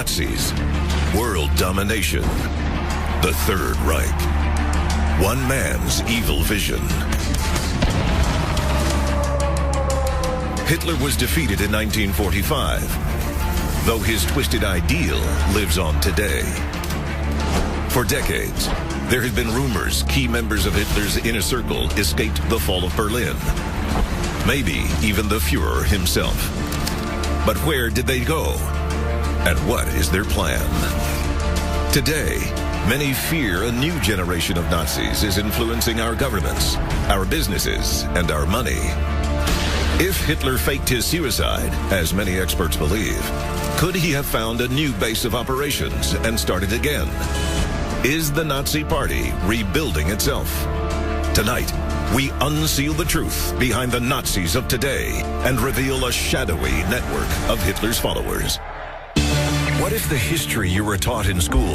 Nazis, world domination, the Third Reich. One man's evil vision. Hitler was defeated in 1945, though his twisted ideal lives on today. For decades, there had been rumors key members of Hitler's inner circle escaped the fall of Berlin. Maybe even the Führer himself. But where did they go? And what is their plan? Today, many fear a new generation of Nazis is influencing our governments, our businesses, and our money. If Hitler faked his suicide, as many experts believe, could he have found a new base of operations and started again? Is the Nazi Party rebuilding itself? Tonight, we unseal the truth behind the Nazis of today and reveal a shadowy network of Hitler's followers. What if the history you were taught in school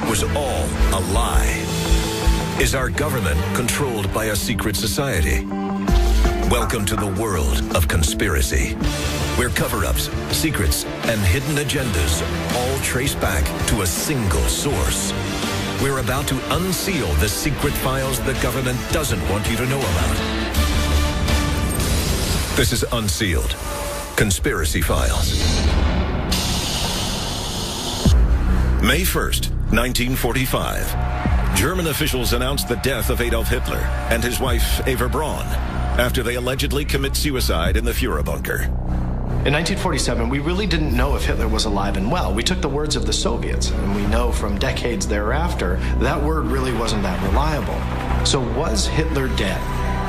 was all a lie? Is our government controlled by a secret society? Welcome to the world of conspiracy, where cover-ups, secrets, and hidden agendas all trace back to a single source. We're about to unseal the secret files the government doesn't want you to know about. This is Unsealed Conspiracy Files. May 1st, 1945. German officials announced the death of Adolf Hitler and his wife Eva Braun after they allegedly commit suicide in the Führer bunker. In 1947, we really didn't know if Hitler was alive and well. We took the words of the Soviets, and we know from decades thereafter that word really wasn't that reliable. So was Hitler dead?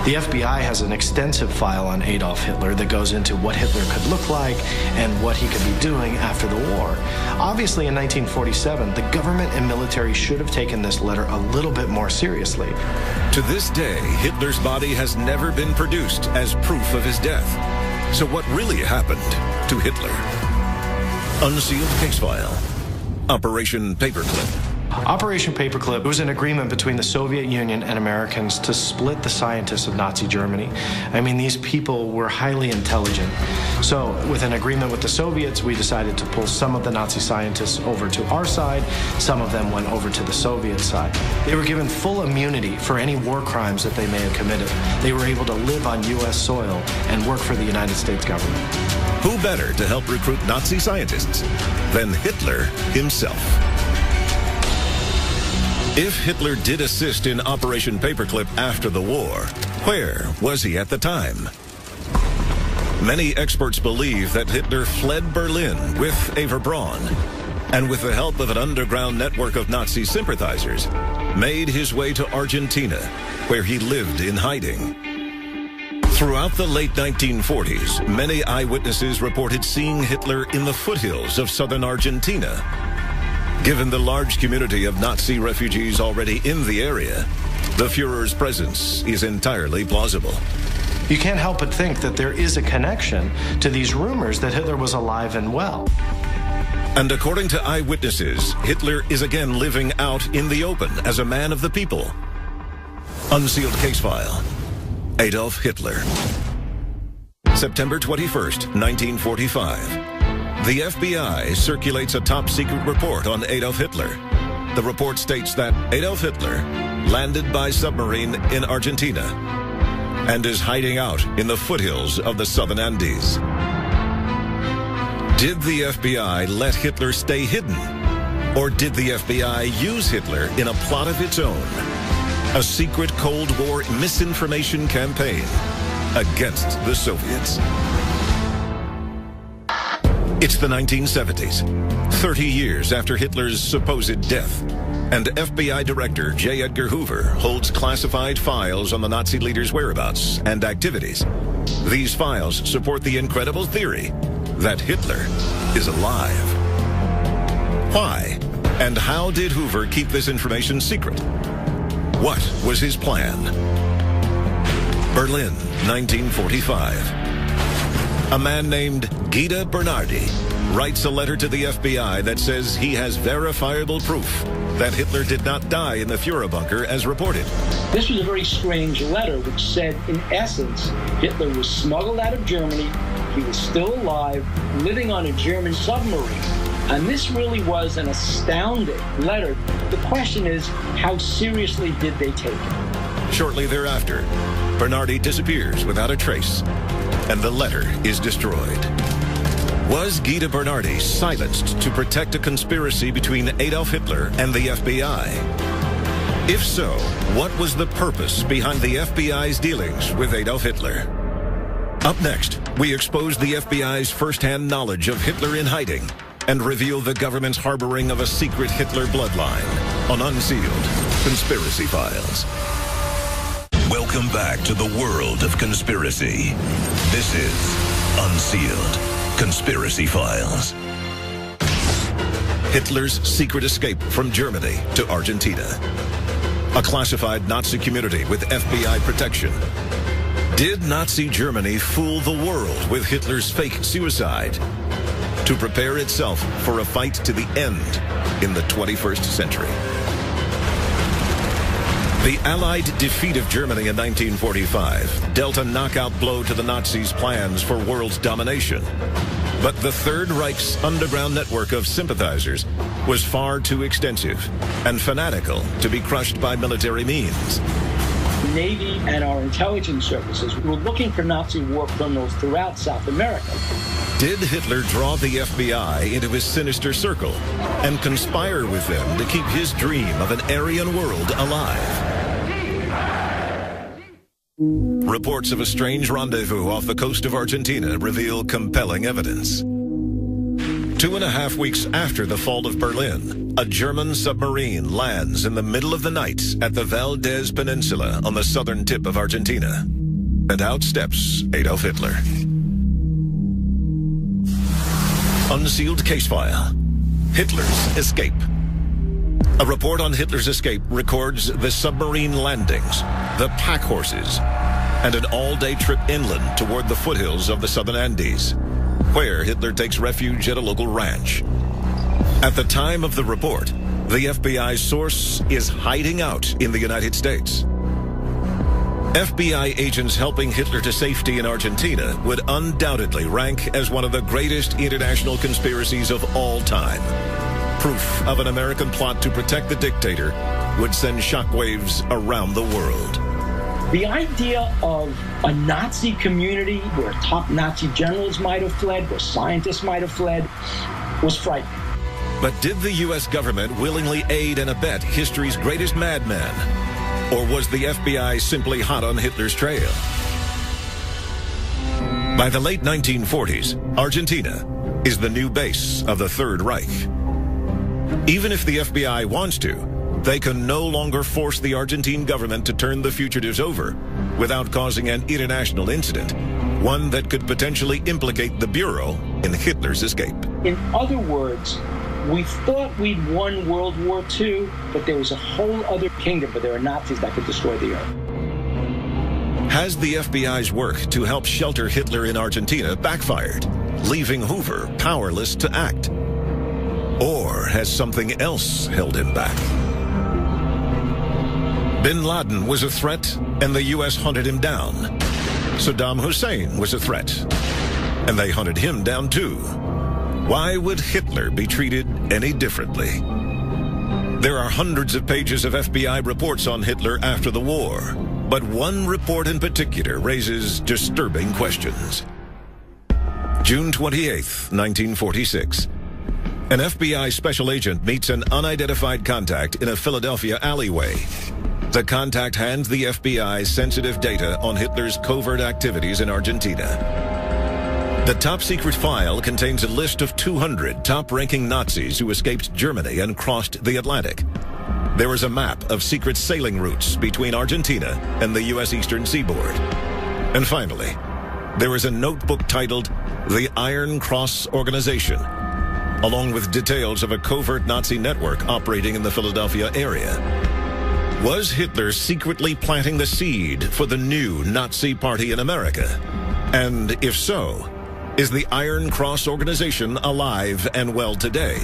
The FBI has an extensive file on Adolf Hitler that goes into what Hitler could look like and what he could be doing after the war. Obviously, in 1947, the government and military should have taken this letter a little bit more seriously. To this day, Hitler's body has never been produced as proof of his death. So what really happened to Hitler? Unsealed Case File. Operation Paperclip. Operation Paperclip was an agreement between the Soviet Union and Americans to split the scientists of Nazi Germany. I mean, these people were highly intelligent. So with an agreement with the Soviets, we decided to pull some of the Nazi scientists over to our side. Some of them went over to the Soviet side. They were given full immunity for any war crimes that they may have committed. They were able to live on U.S. soil and work for the United States government. Who better to help recruit Nazi scientists than Hitler himself? If Hitler did assist in Operation Paperclip after the war, where was he at the time? Many experts believe that Hitler fled Berlin with Eva Braun, and with the help of an underground network of Nazi sympathizers, made his way to Argentina, where he lived in hiding. Throughout the late 1940s, many eyewitnesses reported seeing Hitler in the foothills of southern Argentina. Given the large community of Nazi refugees already in the area, the Führer's presence is entirely plausible. You can't help but think that there is a connection to these rumors that Hitler was alive and well. And according to eyewitnesses, Hitler is again living out in the open as a man of the people. Unsealed Case File. Adolf Hitler. September 21st, 1945. The FBI circulates a top-secret report on Adolf Hitler. The report states that Adolf Hitler landed by submarine in Argentina and is hiding out in the foothills of the southern Andes. Did the FBI let Hitler stay hidden? Or did the FBI use Hitler in a plot of its own? A secret Cold War misinformation campaign against the Soviets. It's the 1970s, 30 years after Hitler's supposed death, and FBI Director J. Edgar Hoover holds classified files on the Nazi leader's whereabouts and activities. These files support the incredible theory that Hitler is alive. Why and how did Hoover keep this information secret? What was his plan? Berlin, 1945. A man named Guido Bernardi writes a letter to the FBI that says he has verifiable proof that Hitler did not die in the Führer bunker as reported. This was a very strange letter which said, in essence, Hitler was smuggled out of Germany, he was still alive, living on a German submarine. And this really was an astounding letter. The question is, how seriously did they take it? Shortly thereafter, Bernardi disappears without a trace, and the letter is destroyed. Was Guido Bernardi silenced to protect a conspiracy between Adolf Hitler and the FBI? If so, what was the purpose behind the FBI's dealings with Adolf Hitler? Up next, we expose the FBI's first-hand knowledge of Hitler in hiding and reveal the government's harboring of a secret Hitler bloodline on Unsealed Conspiracy Files. Welcome back to the world of conspiracy. This is Unsealed Conspiracy Files. Hitler's secret escape from Germany to Argentina. A classified Nazi community with FBI protection. Did Nazi Germany fool the world with Hitler's fake suicide to prepare itself for a fight to the end in the 21st century? The Allied defeat of Germany in 1945 dealt a knockout blow to the Nazis' plans for world domination. But the Third Reich's underground network of sympathizers was far too extensive and fanatical to be crushed by military means. The Navy and our intelligence services were looking for Nazi war criminals throughout South America. Did Hitler draw the FBI into his sinister circle and conspire with them to keep his dream of an Aryan world alive? Reports of a strange rendezvous off the coast of Argentina reveal compelling evidence. 2.5 weeks after the fall of Berlin, a German submarine lands in the middle of the night at the Valdez Peninsula on the southern tip of Argentina. And out steps Adolf Hitler. Unsealed case file. Hitler's escape. A report on Hitler's escape records the submarine landings, the pack horses, and an all-day trip inland toward the foothills of the southern Andes, where Hitler takes refuge at a local ranch. At the time of the report, the FBI's source is hiding out in the United States. FBI agents helping Hitler to safety in Argentina would undoubtedly rank as one of the greatest international conspiracies of all time. Proof of an American plot to protect the dictator would send shockwaves around the world. The idea of a Nazi community where top Nazi generals might have fled, where scientists might have fled, was frightening. But did the U.S. government willingly aid and abet history's greatest madman? Or was the FBI simply hot on Hitler's trail? By the late 1940s, Argentina is the new base of the Third Reich. Even if the FBI wants to, they can no longer force the Argentine government to turn the fugitives over without causing an international incident, one that could potentially implicate the Bureau in Hitler's escape. In other words, we thought we'd won World War II, but there was a whole other kingdom where there were Nazis that could destroy the earth. Has the FBI's work to help shelter Hitler in Argentina backfired, leaving Hoover powerless to act? Or has something else held him back? Bin Laden was a threat, and the U.S. hunted him down. Saddam Hussein was a threat, and they hunted him down too. Why would Hitler be treated any differently? There are hundreds of pages of FBI reports on Hitler after the war, but one report in particular raises disturbing questions. June 28, 1946. An FBI special agent meets an unidentified contact in a Philadelphia alleyway. The contact hands the FBI sensitive data on Hitler's covert activities in Argentina. The top-secret file contains a list of 200 top-ranking Nazis who escaped Germany and crossed the Atlantic. There is a map of secret sailing routes between Argentina and the U.S. eastern seaboard. And finally, there is a notebook titled The Iron Cross Organization, along with details of a covert Nazi network operating in the Philadelphia area. Was Hitler secretly planting the seed for the new Nazi Party in America? And if so, is the Iron Cross organization alive and well today?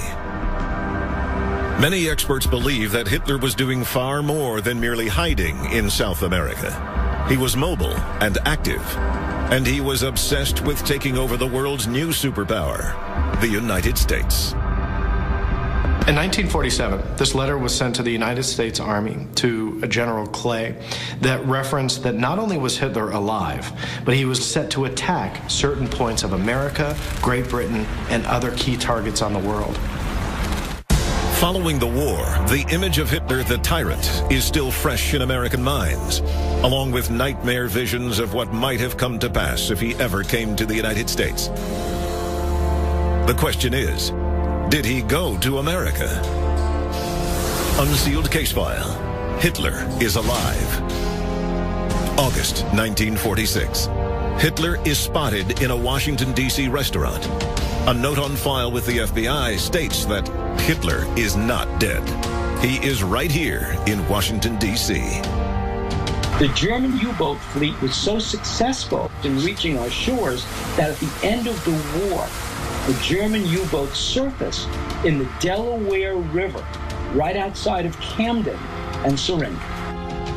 Many experts believe that Hitler was doing far more than merely hiding in South America. He was mobile and active, and he was obsessed with taking over the world's new superpower, the United States. In 1947, this letter was sent to the United States Army to General Clay that referenced that not only was Hitler alive, but he was set to attack certain points of America, Great Britain, and other key targets on the world. Following the war, the image of Hitler the tyrant is still fresh in American minds, along with nightmare visions of what might have come to pass if he ever came to the United States. The question is, did he go to America? Unsealed case file. Hitler is alive. August 1946. Hitler is spotted in a Washington, D.C. restaurant. A note on file with the FBI states that Hitler is not dead. He is right here in Washington, D.C. The German U-boat fleet was so successful in reaching our shores that at the end of the war, the German U-boats surfaced in the Delaware River, right outside of Camden, and surrendered.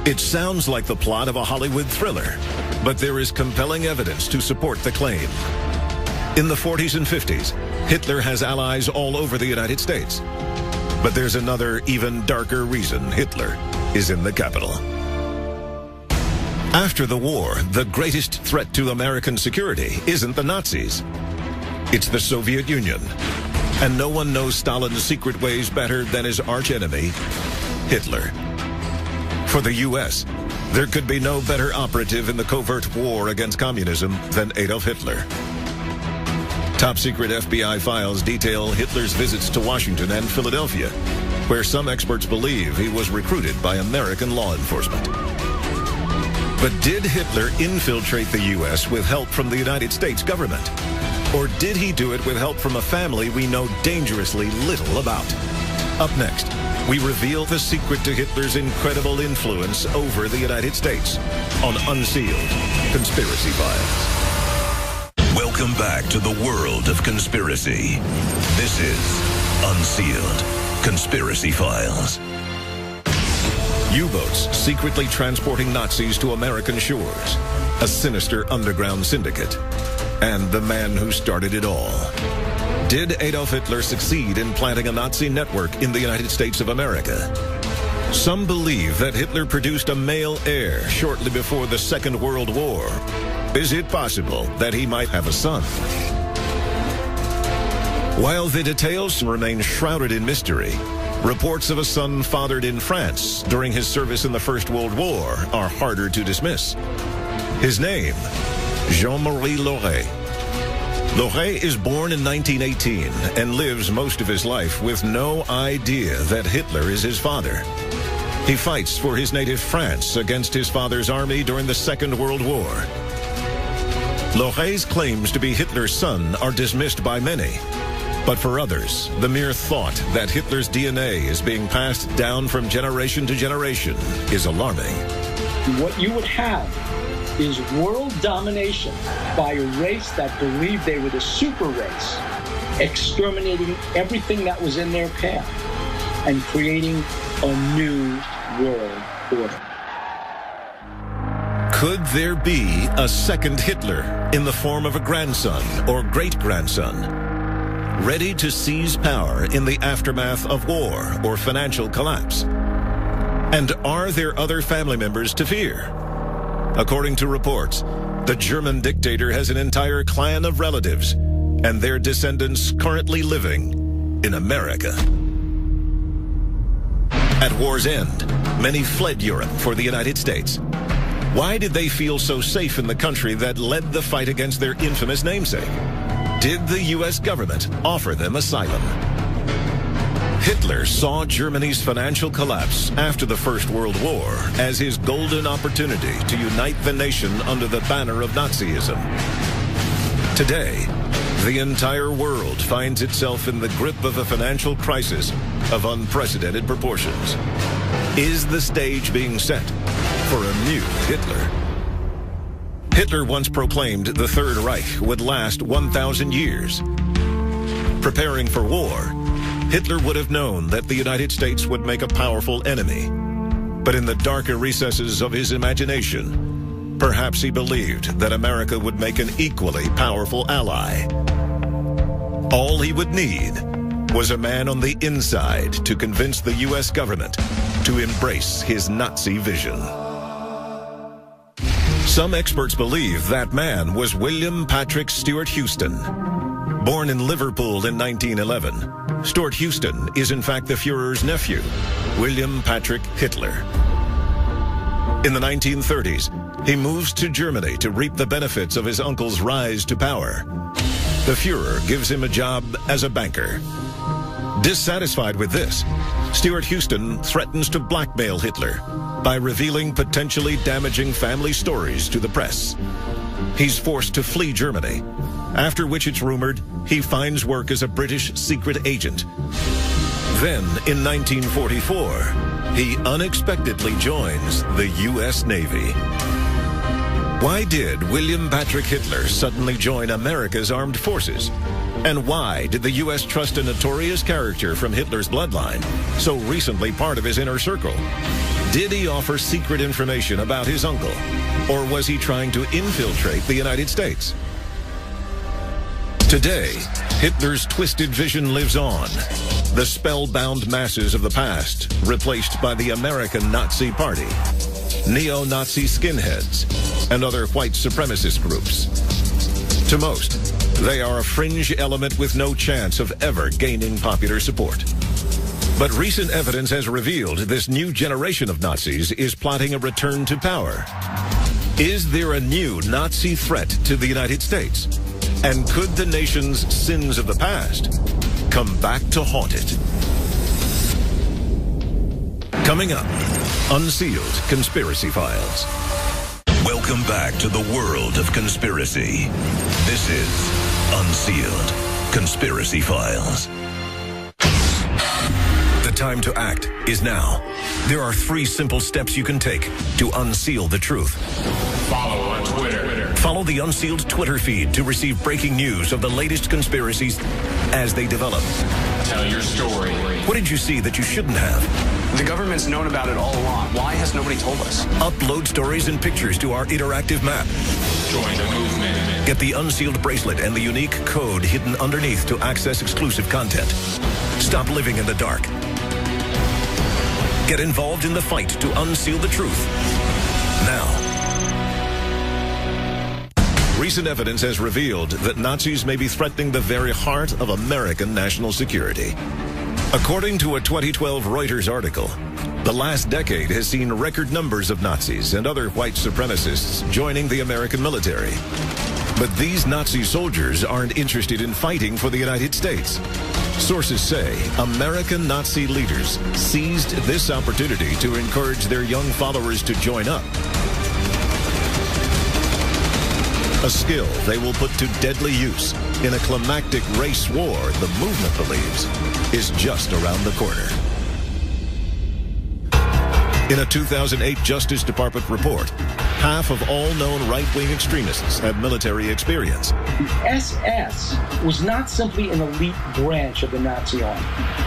It sounds like the plot of a Hollywood thriller, but there is compelling evidence to support the claim. In the 40s and 50s, Hitler has allies all over the United States. But there's another, even darker reason Hitler is in the capital. After the war, the greatest threat to American security isn't the Nazis. It's the Soviet Union. And no one knows Stalin's secret ways better than his archenemy, Hitler. For the U.S., there could be no better operative in the covert war against communism than Adolf Hitler. Top-secret FBI files detail Hitler's visits to Washington and Philadelphia, where some experts believe he was recruited by American law enforcement. But did Hitler infiltrate the U.S. with help from the United States government? Or did he do it with help from a family we know dangerously little about? Up next, we reveal the secret to Hitler's incredible influence over the United States on Unsealed Conspiracy Files. Welcome back to the world of conspiracy. This is Unsealed Conspiracy Files. U-boats secretly transporting Nazis to American shores, a sinister underground syndicate, and the man who started it all. Did Adolf Hitler succeed in planting a Nazi network in the United States of America? Some believe that Hitler produced a male heir shortly before the Second World War. Is it possible that he might have a son? While the details remain shrouded in mystery, reports of a son fathered in France during his service in the First World War are harder to dismiss. His name, Jean-Marie Laurey. Laurey is born in 1918 and lives most of his life with no idea that Hitler is his father. He fights for his native France against his father's army during the Second World War. Laurey's claims to be Hitler's son are dismissed by many. But for others, the mere thought that Hitler's DNA is being passed down from generation to generation is alarming. What you would have is world domination by a race that believed they were the super race, exterminating everything that was in their path and creating a new world order. Could there be a second Hitler in the form of a grandson or great-grandson, ready to seize power in the aftermath of war or financial collapse? And are there other family members to fear? According to reports, the German dictator has an entire clan of relatives and their descendants currently living in America. At war's end, many fled Europe for the United States. Why did they feel so safe in the country that led the fight against their infamous namesake? Did the U.S. government offer them asylum? Hitler saw Germany's financial collapse after the First World War as his golden opportunity to unite the nation under the banner of Nazism. Today, the entire world finds itself in the grip of a financial crisis of unprecedented proportions. Is the stage being set for a new Hitler? Hitler once proclaimed the Third Reich would last 1,000 years. Preparing for war, Hitler would have known that the United States would make a powerful enemy. But in the darker recesses of his imagination, perhaps he believed that America would make an equally powerful ally. All he would need was a man on the inside to convince the U.S. government to embrace his Nazi vision. Some experts believe that man was William Patrick Stewart Houston. Born in Liverpool in 1911, Stuart Houston is in fact the Führer's nephew, William Patrick Hitler. In the 1930s, he moves to Germany to reap the benefits of his uncle's rise to power. The Führer gives him a job as a banker. Dissatisfied with this, Stuart Houston threatens to blackmail Hitler by revealing potentially damaging family stories to the press. He's forced to flee Germany, after which it's rumored he finds work as a British secret agent. Then, in 1944, he unexpectedly joins the U.S. Navy. Why did William Patrick Hitler suddenly join America's armed forces? And why did the U.S. trust a notorious character from Hitler's bloodline, so recently part of his inner circle? Did he offer secret information about his uncle, or was he trying to infiltrate the United States? Today, Hitler's twisted vision lives on. The spellbound masses of the past replaced by the American Nazi Party, neo-Nazi skinheads, and other white supremacist groups. To most, they are a fringe element with no chance of ever gaining popular support. But recent evidence has revealed this new generation of Nazis is plotting a return to power. Is there a new Nazi threat to the United States? And could the nation's sins of the past come back to haunt it? Coming up, Unsealed Conspiracy Files. Welcome back to the world of conspiracy. This is Unsealed Conspiracy Files. The time to act is now. There are 3 simple steps you can take to unseal the truth. Follow on Twitter. Follow the Unsealed Twitter feed to receive breaking news of the latest conspiracies as they develop. Tell your story. What did you see that you shouldn't have? The government's known about it all along. Why has nobody told us? Upload stories and pictures to our interactive map. Join the movement. Get the Unsealed bracelet and the unique code hidden underneath to access exclusive content. Stop living in the dark. Get involved in the fight to unseal the truth. Now. Recent evidence has revealed that Nazis may be threatening the very heart of American national security. According to a 2012 Reuters article, the last decade has seen record numbers of Nazis and other white supremacists joining the American military. But these Nazi soldiers aren't interested in fighting for the United States. Sources say American Nazi leaders seized this opportunity to encourage their young followers to join up. A skill they will put to deadly use in a climactic race war the movement believes is just around the corner. In a 2008 Justice Department report, half of all known right-wing extremists have military experience. The SS was not simply an elite branch of the Nazi army.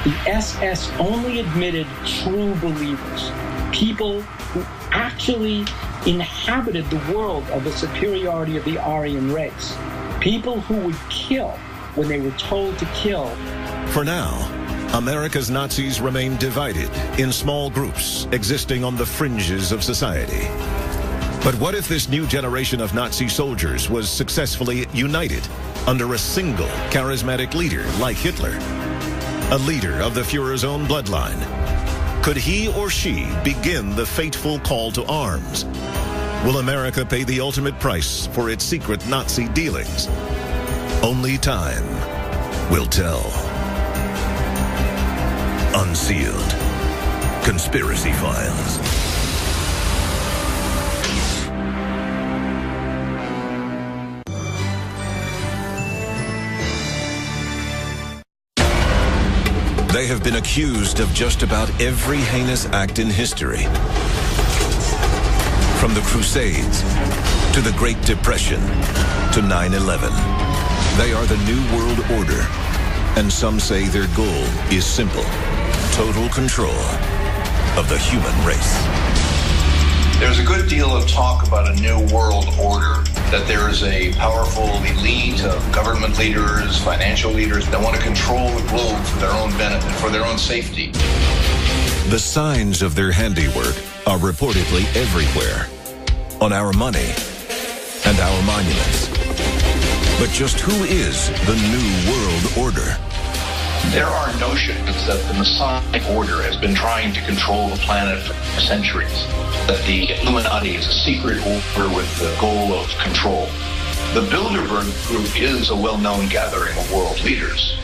The SS only admitted true believers, people who actually inhabited the world of the superiority of the Aryan race, people who would kill when they were told to kill. For now, America's Nazis remain divided in small groups existing on the fringes of society. But what if this new generation of Nazi soldiers was successfully united under a single charismatic leader like Hitler, a leader of the Führer's own bloodline? Could he or she begin the fateful call to arms? Will America pay the ultimate price for its secret Nazi dealings? Only time will tell. Unsealed Conspiracy Files. They have been accused of just about every heinous act in history. From the Crusades to the Great Depression to 9/11. They are the New World Order, and some say their goal is simple: total control of the human race. There's a good deal of talk about a new world order that there is a powerful elite of government leaders, financial leaders that want to control the globe for their own benefit, for their own safety. The signs of their handiwork are reportedly everywhere, on our money and our monuments. But just who is the New World Order? There are notions that the Masonic order has been trying to control the planet for centuries, that the Illuminati is a secret order with the goal of control. The Bilderberg Group is a well-known gathering of world leaders.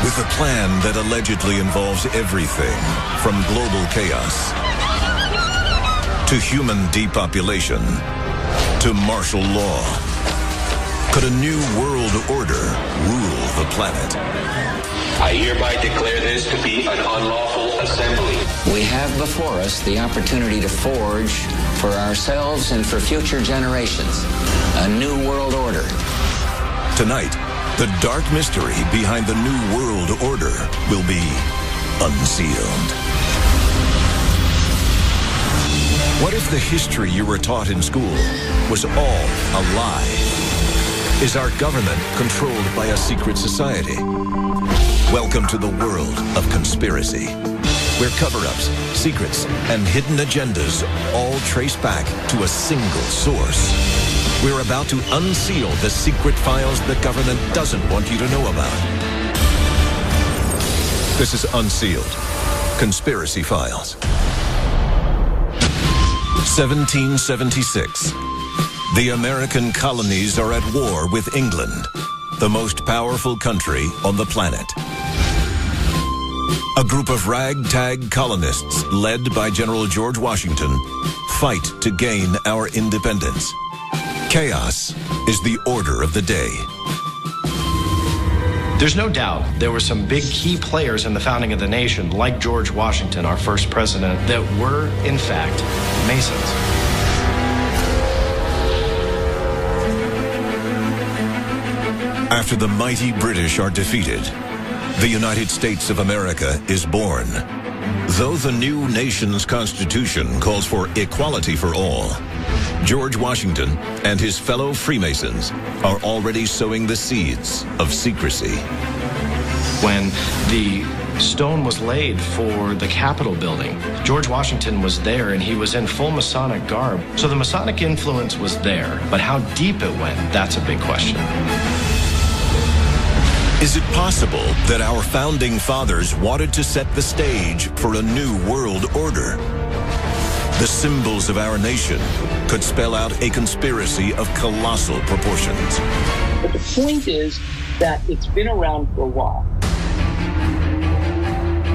With a plan that allegedly involves everything from global chaos to human depopulation to martial law. Could a new world order rule the planet? I hereby declare this to be an unlawful assembly. We have before us the opportunity to forge for ourselves and for future generations a new world order. Tonight, the dark mystery behind the New World Order will be unsealed. What if the history you were taught in school was all a lie? Is our government controlled by a secret society? Welcome to the world of conspiracy, where cover-ups, secrets, and hidden agendas all trace back to a single source. We're about to unseal the secret files the government doesn't want you to know about. This is Unsealed Conspiracy Files. 1776. The American colonies are at war with England, the most powerful country on the planet. A group of ragtag colonists, led by General George Washington, fight to gain our independence. Chaos is the order of the day. There's no doubt there were some big key players in the founding of the nation, like George Washington, our first president, that were, in fact, Masons. After the mighty British are defeated, the United States of America is born. Though the new nation's constitution calls for equality for all, George Washington and his fellow Freemasons are already sowing the seeds of secrecy. When the stone was laid for the Capitol building, George Washington was there and he was in full Masonic garb. So the Masonic influence was there, but how deep it went, that's a big question. Is it possible that our founding fathers wanted to set the stage for a new world order? The symbols of our nation could spell out a conspiracy of colossal proportions. But the point is that it's been around for a while.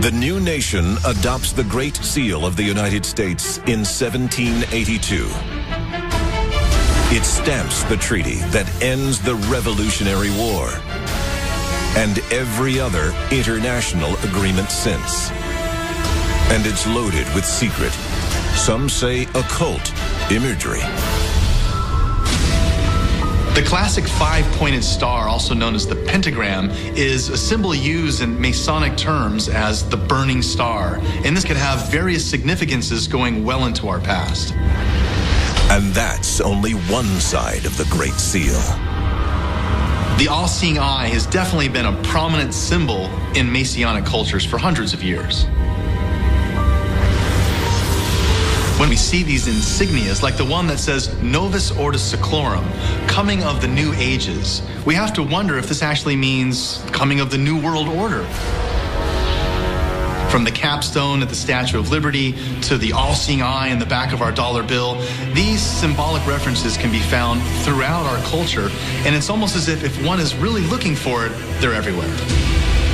The new nation adopts the Great Seal of the United States in 1782. It stamps the treaty that ends the Revolutionary War and every other international agreement since. And it's loaded with secret, some say occult, imagery. The classic five-pointed star, also known as the pentagram, is a symbol used in Masonic terms as the burning star, and this could have various significances going well into our past. And that's only one side of the Great Seal. The all-seeing eye has definitely been a prominent symbol in Masonic cultures for hundreds of years. When we see these insignias, like the one that says Novus Ordo Seclorum, coming of the new ages, we have to wonder if this actually means coming of the New World Order. From the capstone at the Statue of Liberty to the all-seeing eye in the back of our dollar bill, these symbolic references can be found throughout our culture, and it's almost as if one is really looking for it, they're everywhere.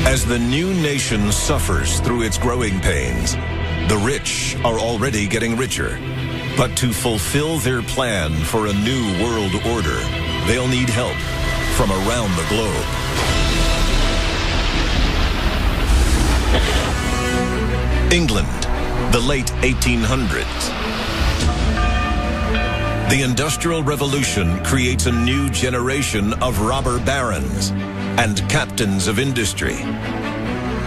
As the new nation suffers through its growing pains, the rich are already getting richer. But to fulfill their plan for a new world order, they'll need help from around the globe. England, the late 1800s. The Industrial Revolution creates a new generation of robber barons and captains of industry,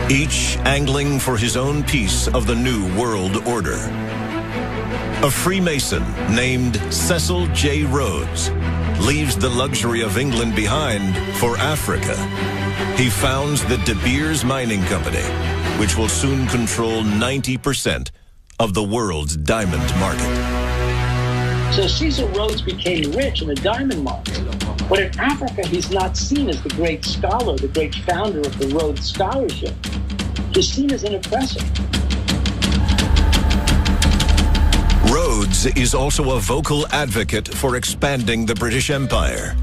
each angling for his own piece of the new world order. A Freemason named Cecil J. Rhodes leaves the luxury of England behind for Africa. He founds the De Beers Mining Company, which will soon control 90% of the world's diamond market. So Cecil Rhodes became rich in the diamond market. But in Africa, he's not seen as the great scholar, the great founder of the Rhodes Scholarship. He's seen as an oppressor. Rhodes is also a vocal advocate for expanding the British Empire.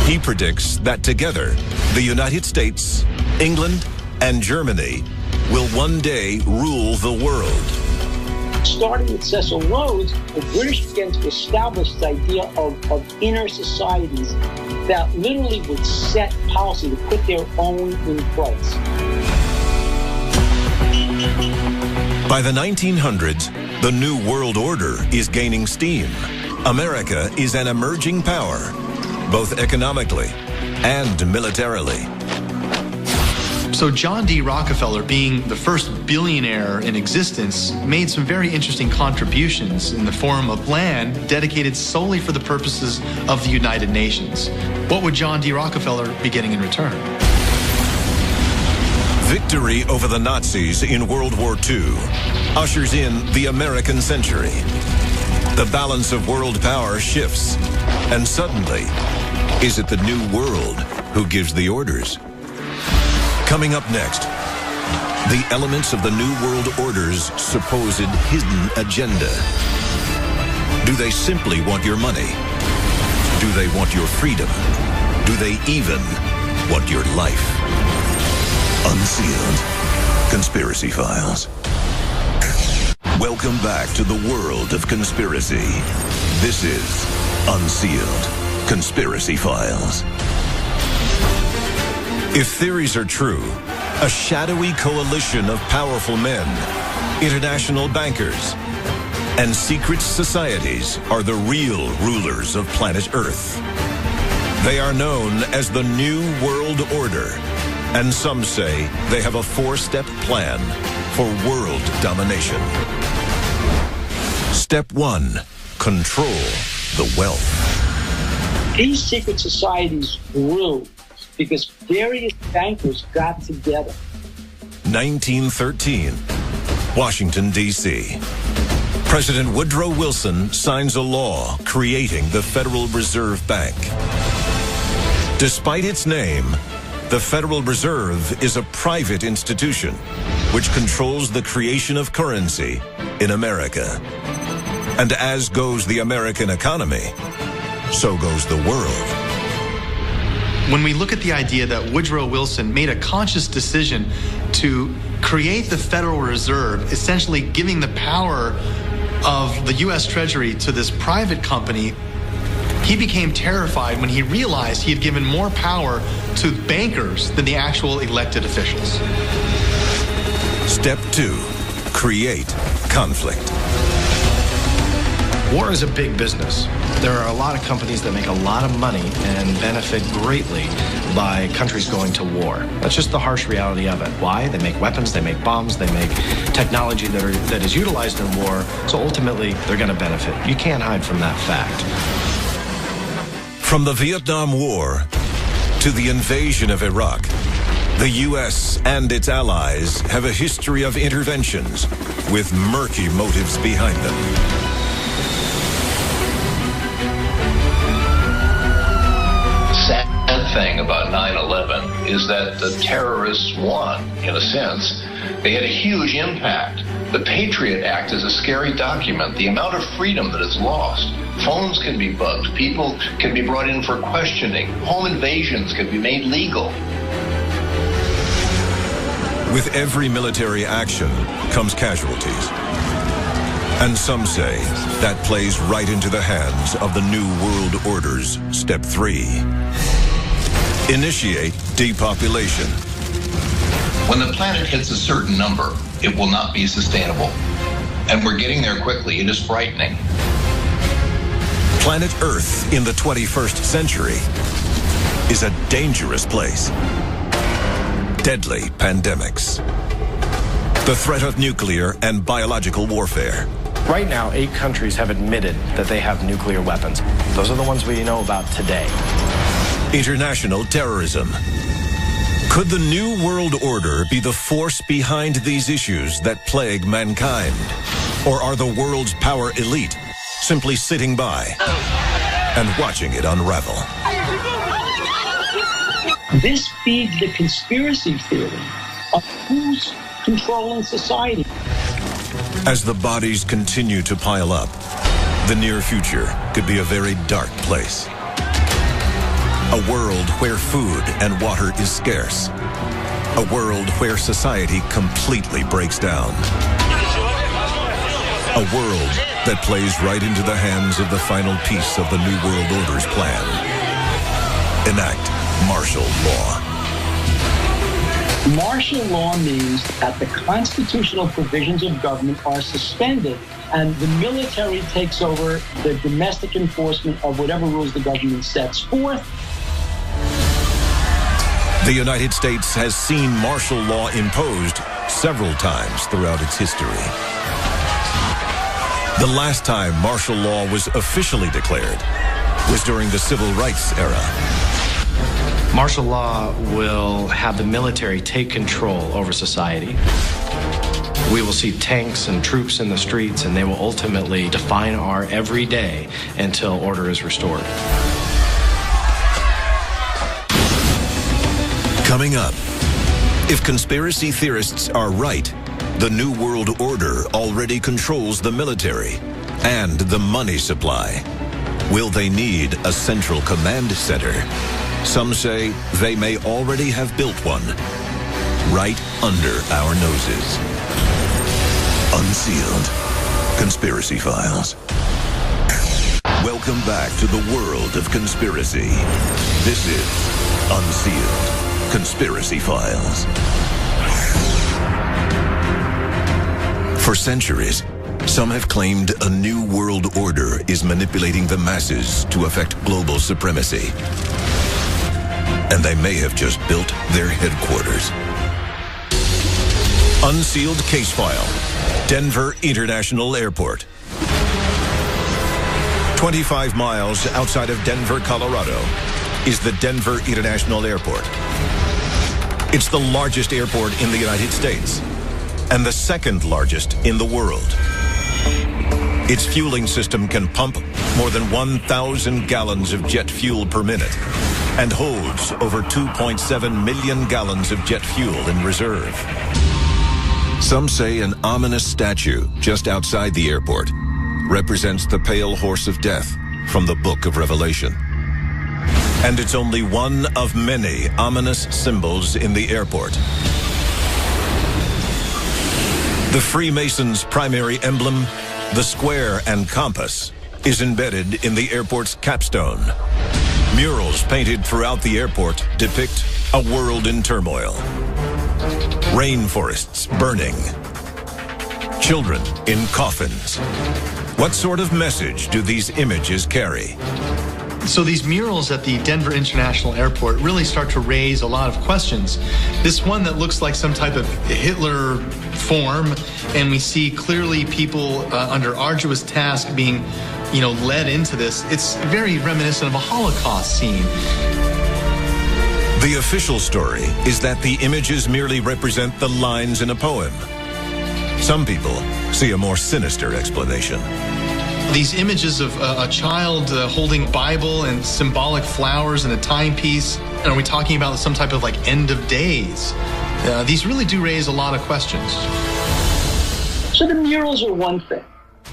He predicts that together, the United States, England, and Germany will one day rule the world. Starting with Cecil Rhodes, the British began to establish this idea of inner societies that literally would set policy to put their own in place. By the 1900s, the New World Order is gaining steam. America is an emerging power, both economically and militarily. So John D. Rockefeller, being the first billionaire in existence, made some very interesting contributions in the form of land dedicated solely for the purposes of the United Nations. What would John D. Rockefeller be getting in return? Victory over the Nazis in World War II ushers in the American century. The balance of world power shifts, and suddenly, is it the New World who gives the orders? Coming up next, the elements of the New World Order's supposed hidden agenda. Do they simply want your money? Do they want your freedom? Do they even want your life? Unsealed Conspiracy Files. Welcome back to the world of conspiracy. This is Unsealed Conspiracy Files. If theories are true, a shadowy coalition of powerful men, international bankers, and secret societies are the real rulers of planet Earth. They are known as the New World Order, and some say they have a 4-step plan for world domination. Step 1, control the wealth. These secret societies grew because various bankers got together. 1913, Washington, D.C. President Woodrow Wilson signs a law creating the Federal Reserve Bank. Despite its name, the Federal Reserve is a private institution which controls the creation of currency in America. And as goes the American economy, so goes the world. When we look at the idea that Woodrow Wilson made a conscious decision to create the Federal Reserve, essentially giving the power of the U.S. Treasury to this private company, he became terrified when he realized he had given more power to bankers than the actual elected officials. Step 2, create conflict. War is a big business. There are a lot of companies that make a lot of money and benefit greatly by countries going to war. That's just the harsh reality of it. Why? They make weapons, they make bombs, they make technology that is utilized in war, so ultimately they're going to benefit. You can't hide from that fact. From the Vietnam War to the invasion of Iraq, the U.S. and its allies have a history of interventions with murky motives behind them. Thing about 9/11 is that the terrorists won, in a sense. They had a huge impact. The Patriot Act is a scary document. The amount of freedom that is lost. Phones can be bugged. People can be brought in for questioning. Home invasions can be made legal. With every military action comes casualties. And some say that plays right into the hands of the New World Order's Step 3. Initiate depopulation. When the planet hits a certain number, it will not be sustainable. And we're getting there quickly. It is frightening. Planet Earth in the 21st century is a dangerous place. Deadly pandemics. The threat of nuclear and biological warfare. Right now, 8 countries have admitted that they have nuclear weapons. Those are the ones we know about today. International terrorism. Could the New World Order be the force behind these issues that plague mankind? Or are the world's power elite simply sitting by and watching it unravel? This feeds the conspiracy theory of who's controlling society. As the bodies continue to pile up, the near future could be a very dark place. A world where food and water is scarce. A world where society completely breaks down. A world that plays right into the hands of the final piece of the New World Order's plan. Enact martial law. Martial law means that the constitutional provisions of government are suspended and the military takes over the domestic enforcement of whatever rules the government sets forth. The United States has seen martial law imposed several times throughout its history. The last time martial law was officially declared was during the Civil Rights era. Martial law will have the military take control over society. We will see tanks and troops in the streets, and they will ultimately define our everyday until order is restored. Coming up, if conspiracy theorists are right, the New World Order already controls the military and the money supply. Will they need a central command center? Some say they may already have built one right under our noses. Unsealed Conspiracy Files. Welcome back to the world of conspiracy. This is Unsealed Conspiracy Files. For centuries, some have claimed a new world order is manipulating the masses to affect global supremacy. And they may have just built their headquarters. Unsealed Case File, Denver International Airport. 25 miles outside of Denver, Colorado, is the Denver International Airport. It's the largest airport in the United States and the second largest in the world. Its fueling system can pump more than 1,000 gallons of jet fuel per minute and holds over 2.7 million gallons of jet fuel in reserve. Some say an ominous statue just outside the airport represents the pale horse of death from the book of Revelation. And it's only one of many ominous symbols in the airport. The Freemasons' primary emblem, the square and compass, is embedded in the airport's capstone. Murals painted throughout the airport depict a world in turmoil. Rainforests burning. Children in coffins. What sort of message do these images carry? So these murals at the Denver International Airport really start to raise a lot of questions. This one that looks like some type of Hitler form, and we see clearly people under arduous task being, led into this. It's very reminiscent of a Holocaust scene. The official story is that the images merely represent the lines in a poem. Some people see a more sinister explanation. These images of a child holding a Bible and symbolic flowers and a timepiece, and are we talking about some type of end of days? These really do raise a lot of questions. So the murals are one thing,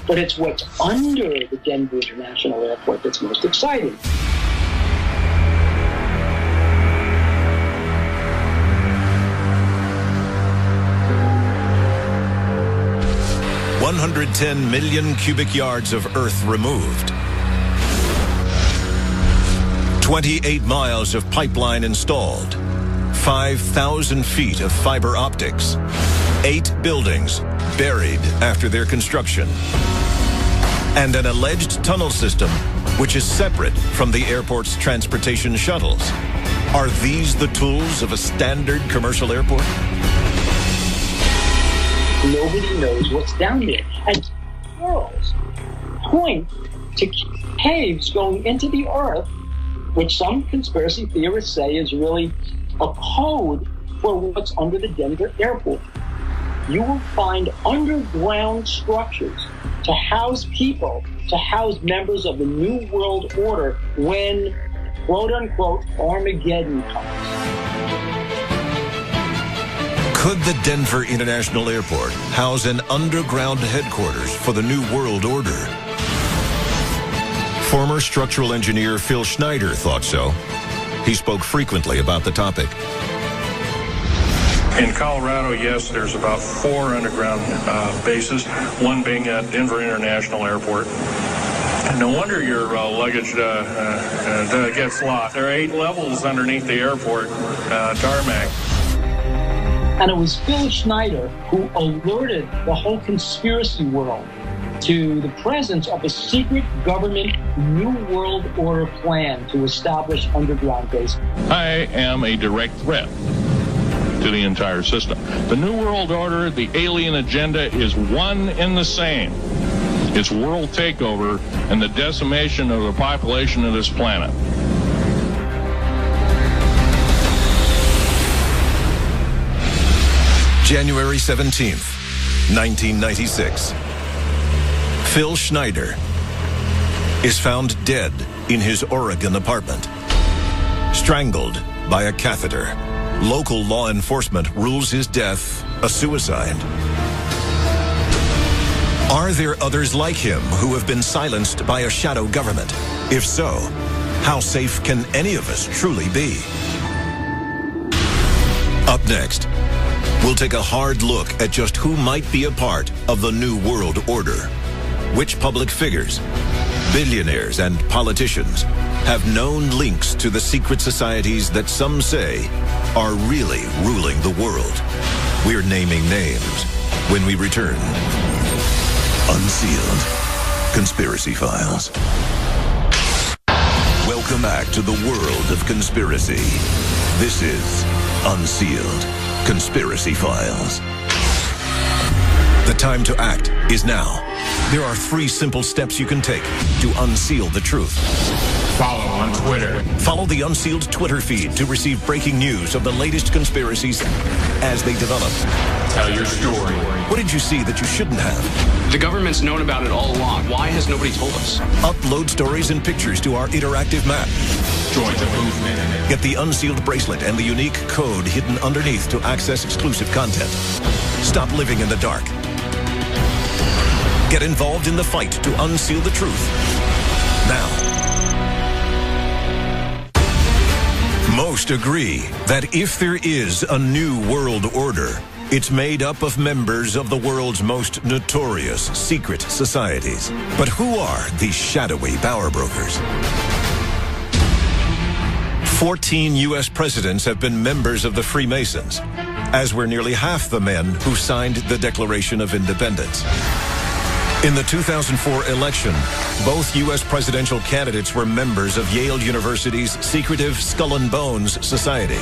but it's what's under the Denver International Airport that's most exciting. $110 million cubic yards of earth removed. 28 miles of pipeline installed. 5,000 feet of fiber optics. 8 buildings buried after their construction. And an alleged tunnel system which is separate from the airport's transportation shuttles. Are these the tools of a standard commercial airport? Nobody knows what's down there. And swirls point to caves going into the earth, which some conspiracy theorists say is really a code for what's under the Denver airport. You will find underground structures to house people, to house members of the New World Order when, quote-unquote, Armageddon comes. Could the Denver International Airport house an underground headquarters for the New World Order? Former structural engineer Phil Schneider thought so. He spoke frequently about the topic. In Colorado, yes, there's about 4 underground bases, one being at Denver International Airport. No wonder your luggage gets lost. There are 8 levels underneath the airport tarmac. And it was Phil Schneider who alerted the whole conspiracy world to the presence of a secret government New World Order plan to establish underground bases. I am a direct threat to the entire system. The New World Order, the alien agenda is one and the same. It's world takeover and the decimation of the population of this planet. January 17th, 1996. Phil Schneider is found dead in his Oregon apartment, strangled by a catheter. Local law enforcement rules his death a suicide. Are there others like him who have been silenced by a shadow government? If so, how safe can any of us truly be? Up next, we'll take a hard look at just who might be a part of the New World Order. Which public figures, billionaires, and politicians have known links to the secret societies that some say are really ruling the world. We're naming names when we return. Unsealed Conspiracy Files. Welcome back to the world of conspiracy. This is Unsealed Conspiracy Files. The time to act is now. There are 3 simple steps you can take to unseal the truth. Follow on Twitter. Follow the Unsealed Twitter feed to receive breaking news of the latest conspiracies as they develop. Tell your story. What did you see that you shouldn't have? The government's known about it all along. Why has nobody told us? Upload stories and pictures to our interactive map. Join the movement. Get the Unsealed bracelet and the unique code hidden underneath to access exclusive content. Stop living in the dark. Get involved in the fight to unseal the truth. Now. Most agree that if there is a new world order, it's made up of members of the world's most notorious secret societies. But who are these shadowy power brokers? 14 U.S. presidents have been members of the Freemasons, as were nearly half the men who signed the Declaration of Independence. In the 2004 election, both U.S. presidential candidates were members of Yale University's secretive Skull and Bones Society.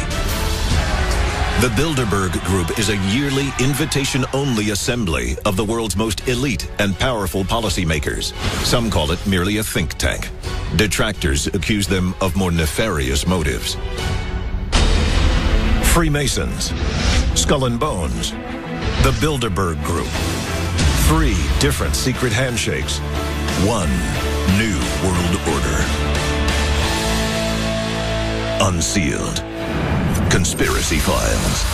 The Bilderberg Group is a yearly invitation-only assembly of the world's most elite and powerful policymakers. Some call it merely a think tank. Detractors accuse them of more nefarious motives. Freemasons, Skull and Bones, the Bilderberg Group. 3 different secret handshakes. 1 new world order. Unsealed Conspiracy Files.